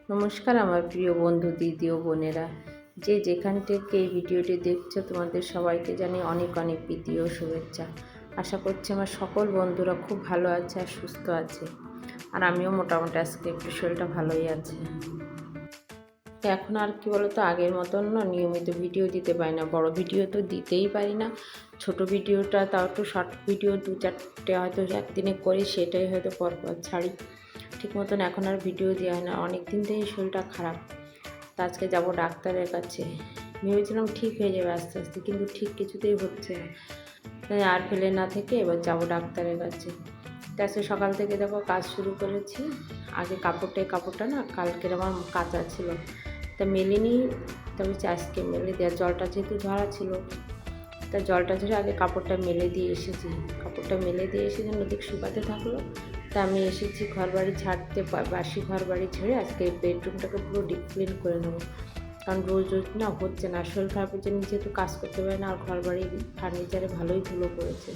নমস্কার আমার প্রিয় বন্ধু, দিদি ও বোনেরা, যে যেখান থেকে এই ভিডিওটি দেখছো তোমাদের সবাইকে জানি অনেক অনেক প্রীতি ও শুভেচ্ছা। আশা করছি আমার সকল বন্ধুরা খুব ভালো আছে আর সুস্থ আছে। আর আমিও মোটামুটি আজকে একটু শরীরটা ভালোই আছে। এখন আর কি বলতো, আগের মতন না নিয়মিত ভিডিও দিতে পারি না, বড় ভিডিও তো দিতেই পারি না। ছোট ভিডিওটা তাও একটু শর্ট ভিডিও 2-4টে হয়তো একদিনে করি, সেটাই হয়তো পরপর ছাড়ি। ঠিক মতন এখন আর ভিডিও দেওয়া হয় না, অনেক দিন থেকেই শরীরটা খারাপ। তা আজকে যাব ডাক্তারের কাছে। ভেবেছিলাম ঠিক হয়ে যাবে আস্তে আস্তে, কিন্তু ঠিক কিছুতেই হচ্ছে না। তাই আর ফেলে না থেকে এবার যাব ডাক্তারের কাছে। তা আজকে সকাল থেকে দেখো কাজ শুরু করেছি। আগে কাপড়টা না কালকের আমার কাচা ছিল, তা মেলিনি। তবে আজকে মেলে দেওয়া, জলটা যেহেতু ঝরা ছিল, তা জলটা ঝরে আগে কাপড়টা মেলে দিয়ে এসেছি। কাপড়টা মেলে দিয়ে এসে যেন ওদিক শুকাতে থাকলো। তা আমি এসেছি ঘর বাড়ি ছাড়তে, বাসি ঘর বাড়ি ছেড়ে আজকে বেডরুমটাকে পুরো ডিপ ক্লিন করে নেবো। কারণ রোজ রোজ না হচ্ছে না, শরীর খারাপের জন্য যেহেতু কাজ করতে পারে না, আর ঘর বাড়ির ফার্নিচারে ভালোই ধুলো পড়েছে।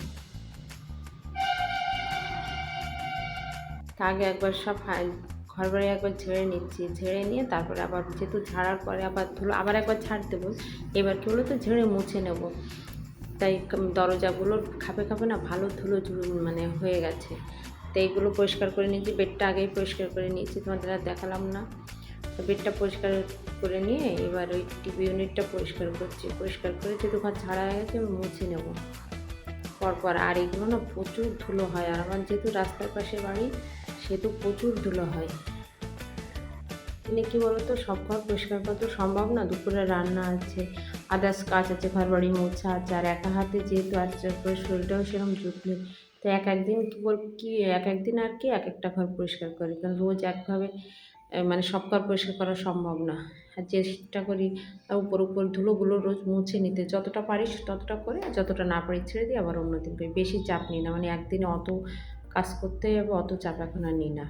তা আগে একবার সব ঘর বাড়ি একবার ঝেড়ে নিচ্ছি, ঝেড়ে নিয়ে তারপরে আবার যেহেতু ঝাড়ার পরে আবার ধুলো আবার একবার ছাড় দেবো। এবার কী হলো তো ঝেড়ে মুছে নেব। তাই দরজাগুলো খাপে খাপে না ভালো ধুলো মানে হয়ে গেছে। তো এইগুলো পরিষ্কার করে নিয়েছি, বেডটা আগেই পরিষ্কার করে নিয়েছি, তোমাদের আর দেখালাম না। তো বেডটা পরিষ্কার করে নিয়ে এবার ওই টিভি ইউনিটটা পরিষ্কার করছি। পরিষ্কার করে যেহেতু ঘর ঝাড়া হয়ে গেছে, মুছে নেব পরপর। আর এগুলো না প্রচুর ধুলো হয়, আর আমার যেহেতু রাস্তার পাশে বাড়ি, সেহেতু প্রচুর ধুলো হয়। মানে কী বলতো, সব ঘর পরিষ্কার করা তো সম্ভব না, দুপুরে রান্না আছে, আদার্স কাজ আছে, ঘর বাড়ি মোছা আছে, আর একা হাতে যেহেতু আছে, করে শরীরটাও সেরকম জুটলে। তো একদিন এক একদিন আর কি এক একটা ঘর পরিষ্কার করি, কারণ রোজ একভাবে মানে সব ঘর পরিষ্কার করা সম্ভব না। আর চেষ্টা করি উপর উপর ধুলোগুলো রোজ মুছে নিতে, যতটা পারিস ততটা করে, আর যতটা না পারি ছেড়ে দিই, আবার অন্যদিন করি। বেশি চাপ নিই না, মানে একদিনে অত কাজ করতে যাবে অত চাপ এখন আর নিই না।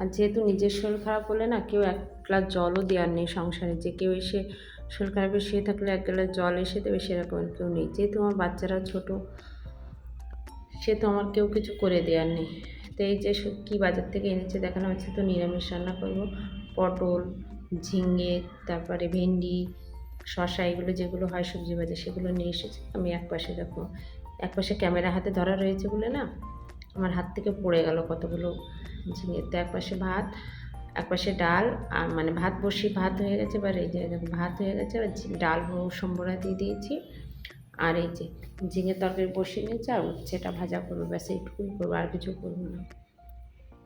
আর যেহেতু নিজের শরীর খারাপ হলে না কেউ এক গ্লাস জলও দেওয়ার নেই সংসারে, যে কেউ এসে শরীর খারাপে শুয়ে থাকলে এক গ্লাস জল এসে দেবে সেরকম কেউ নেই। যেহেতু আমার বাচ্চারা ছোটো, সে তো আমার কেউ কিছু করে দেওয়ার নেই। তো এই যে কী বাজার থেকে এনেছে দেখানো হচ্ছে, তো নিরামিষ রান্না করব। পটল, ঝিঙে, তারপরে ভেন্ডি, শসা, এগুলো যেগুলো হয় সবজি বাজার, সেগুলো নিয়ে এসেছি। আমি একপাশে দেখো, একপাশে ক্যামেরা হাতে ধরা রয়েছে বলে না আমার হাত থেকে পড়ে গেল কতগুলো ঝিঙে। তো একপাশে ভাত, একপাশে ডাল, আর মানে ভাত বসিয়ে ভাত হয়ে গেছে, এবার এই যে ভাত হয়ে গেছে, এবার ডাল সম্বরা দিয়ে দিয়েছি। আর এই যে ঝিঙের তরকারি বসিয়ে নিয়েছি, আর উচ্ছেটা ভাজা করবো, ব্যাস এইটুকুই করবো, আর কিছু করবো না।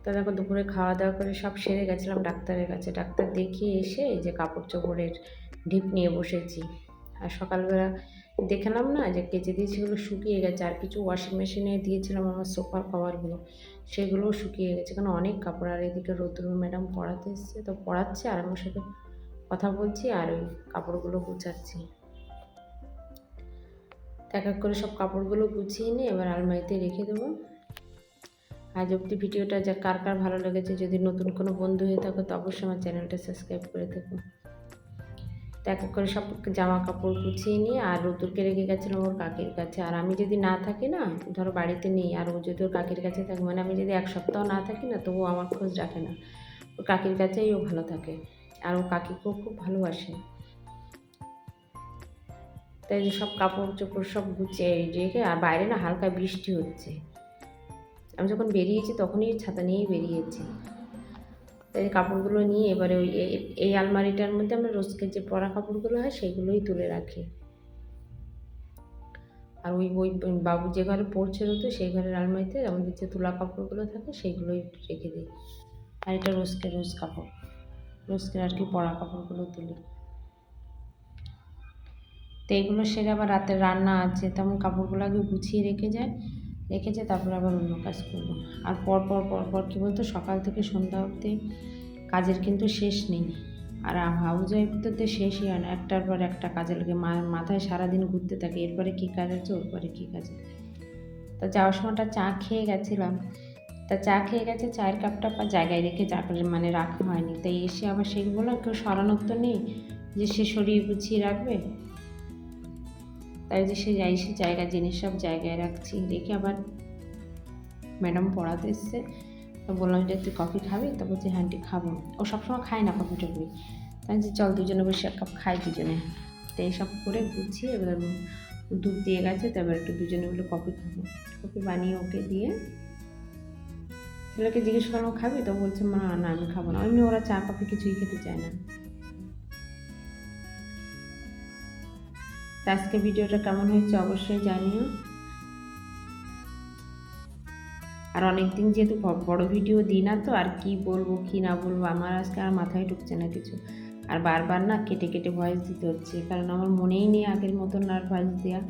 তো দেখো দুপুরে খাওয়া দাওয়া করে সব সেরে গেছিলাম ডাক্তারের কাছে। ডাক্তার দেখিয়ে এসে এই যে কাপড় চোপড়ের ঢিপ নিয়ে বসেছি। আর সকালবেলা দেখলাম না যে কেচে দিয়ে সেগুলো শুকিয়ে গেছে, আর কিছু ওয়াশিং মেশিনে দিয়েছিলাম আমার সোফার কভারগুলো, সেগুলোও শুকিয়ে গেছে, কারণ অনেক কাপড়। আর এদিকে রোদ্রু ম্যাডাম পড়াতে এসছে, তো পড়াচ্ছে আর আমার সাথে কথা বলছি, আর ওই কাপড়গুলো গুছাচ্ছি। এক এক করে সব কাপড়গুলো গুছিয়ে নিয়ে এবার আলমারিতে রেখে দেবো। আজ অবধি ভিডিওটা যা কার কার ভালো লেগেছে, যদি নতুন কোনো বন্ধু হয়ে থাকো তো অবশ্যই আমার চ্যানেলটা সাবস্ক্রাইব করে থেকো। তো এক এক করে সব জামা কাপড় গুছিয়ে নিয়ে, আর রতুরকে রেখে গেছিলাম ওর কাকির কাছে। আর আমি যদি না থাকি না, ধরো বাড়িতে নেই, আর ও যদি ওর কাকির কাছে থাকে, মানে আমি যদি এক সপ্তাহ না থাকি না, তবুও আমার খোঁজ রাখে না, ওর কাকির কাছেই ও ভালো থাকে, আর ও কাকিকেও খুব ভালোবাসে। তাই যে সব কাপড় চোপড় সব গুছিয়ে রেখে, আর বাইরে না হালকা বৃষ্টি হচ্ছে, আমি যখন বেরিয়েছি তখনই ছাতা নিয়েই বেরিয়েছি। তাই কাপড়গুলো নিয়ে এবারে ওই এই আলমারিটার মধ্যে আমরা রোজকে যে পরা কাপড়গুলো হয় সেগুলোই তুলে রাখি। আর ওই ওই বাবু যে ঘরে পড়ছে তো সেই ঘরের আলমারিতে আমাদের যে তোলা কাপড়গুলো থাকে সেইগুলোই রেখে দিই। আর এটা রোজ কাপড়, রোজকে আর কি পরা কাপড়গুলো তুলি। তো এইগুলো সেরে আবার রাতের রান্না আছে, তেমন কাপড়গুলো আগে গুছিয়ে রেখেছে, তারপরে আবার অন্য কাজ করবো। আর পর কী বলতো, সকাল থেকে সন্ধ্যা অবধি কাজের কিন্তু শেষ নেই। আর হাউস ওয়াইফদের তো শেষই হয় না, একটার পর একটা কাজে লাগে, মাথায় সারাদিন ঘুরতে থাকে, এরপরে কী কাজ আছে, ওরপরে কী কাজ আছে। তা যাওয়ার সময়টা চা খেয়ে গেছিলাম, তা চা খেয়ে গেছে, চায়ের কাপটা জায়গায় রেখে চা করে মানে রাখা হয়নি। তাই এসে আবার সেগুলো কেউ সরানোর তো নেই যে সে সরিয়ে গুছিয়ে রাখবে, তাই যে সে জায়গা জিনিস সব জায়গায় রাখছি। রেখে আবার ম্যাডাম পড়াতে এসছে, তো বললাম যে তুই কফি খাবি? তো বলছে হ্যাঁ আন্টি খাবো। ও সবসময় খায় না কফি টফি। তাই যে চল দুজনে বসে এক কাপ খাই দুজনে। তো এইসব করে গুছিয়ে এবার দুধ দিয়ে গেছে, তারপর একটু দুজনে মিলে কফি খাবো। কফি বানিয়ে ওকে দিয়ে ছেলেকে জিজ্ঞেস করলাম খাবি? তো বলছে মা না আমি খাবো না। এমনি ওরা চা কফি কিছুই খেতে চায় না। তা আজকে ভিডিওটা কেমন হয়েছে অবশ্যই জানিও। আর অনেকদিন যেহেতু বড় ভিডিও দিই না, তো আর কি বলবো কি না বলবো আমার আজকে আর মাথায় ঢুকছে না কিছু। আর বারবার না কেটে কেটে ভয়েস দিতে হচ্ছে, কারণ আমার মনেই নেই আগের মতন আর ভয়েস দেওয়া।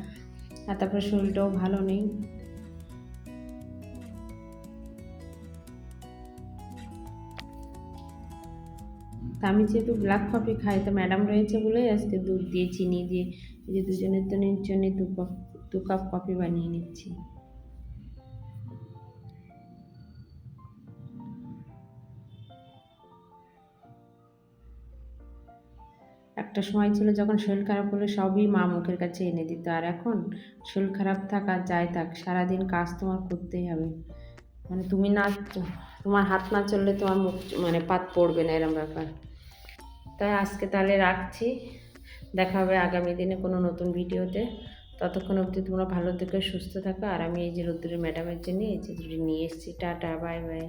আর তারপরে শরীরটাও ভালো নেই। তা আমি যেহেতু ব্ল্যাক কফি খাই, তো ম্যাডাম রয়েছে বলেই আজকে দুধ দিয়ে চিনি দিয়ে এই যে দুজনের জন্য 2 কাপ কফি বানিয়ে নিচ্ছি। একটা সময় ছিল যখন শরীর খারাপ হলে সবই মা মুখের কাছে এনে দিত, আর এখন শরীর খারাপ থাক আর যাই থাক সারাদিন কাজ তোমার করতেই হবে। মানে তুমি না, তোমার হাত না চললে তোমার মুখ মানে পাত পড়বে না, এরম ব্যাপার। তাই আজকে তাহলে রাখছি, দেখা হবে আগামী দিনে কোনো নতুন ভিডিওতে। ততক্ষণ অবধি তোমরা ভালো থেকো, সুস্থ থাকো। আর আমি এই যে রোদ্দুরের ম্যাডামের জন্য এই যে নিয়ে এসেছি। Tata, bye bye.